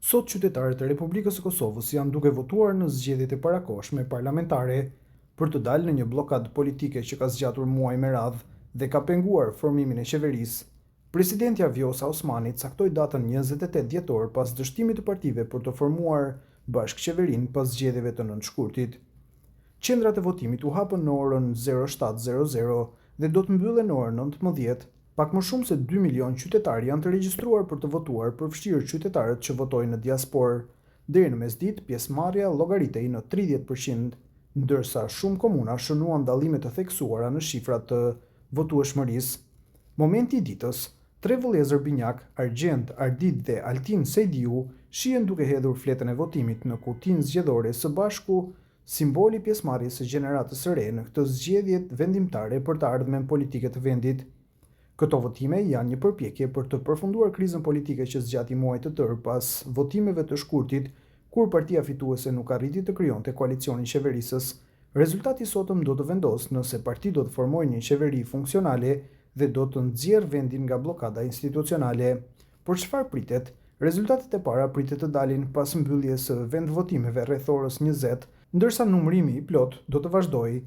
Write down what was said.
Sot qytetarët e Republikës së Kosovës janë duke votuar në zgjedhjet e parakohshme parlamentare për të dalë në një blokadë politike që ka zgjatur muaj me radhë dhe ka penguar formimin e qeverisë. Presidentja Vjosa Osmani caktoi datën 28 dhjetor pas dështimit të partive për të formuar bashkëqeverinë pas zgjedhjeve të 9 shkurtit. Qendrat e votimit u hapën në orën 07:00 dhe do të mbyllen në orën 19:00. Pak më shumë se 2 milion qytetarë janë të regjistruar për të votuar, përfshirë qytetarët që votojnë në diasporë. Deri në mesditë, pjesëmarrja llogaritej në 30%, ndërsa shumë komuna shënuan dallime të theksuara në shifrat të votueshmërisë. Momenti i ditës, tre vëllezër binjak, Argjend, Ardit dhe Altin Sejdiu, shihen duke hedhur fletën e votimit në kutinë zgjedhore së bashku, simboli pjesëmarrjes së gjeneratës së re në këtë zgjedhje vendimtare për të ardhmen politike të vendit. Këto votime janë një përpjekje për të përfunduar krizën politike që zgjati muaj të tërë pas votimeve të shkurtit, kur partia fituese nuk arriti të krijonte koalicionin qeverisës. Rezultati i sotëm do të vendosë nëse partia do të formojë një qeveri funksionale dhe do të nxjerrë vendin nga bllokada institucionale. Por çfarë pritet? Rezultatet e para pritet të dalin pas mbylljes së vendvotimeve rreth orës 20, ndërsa numërimi i plot do të vazhdojë.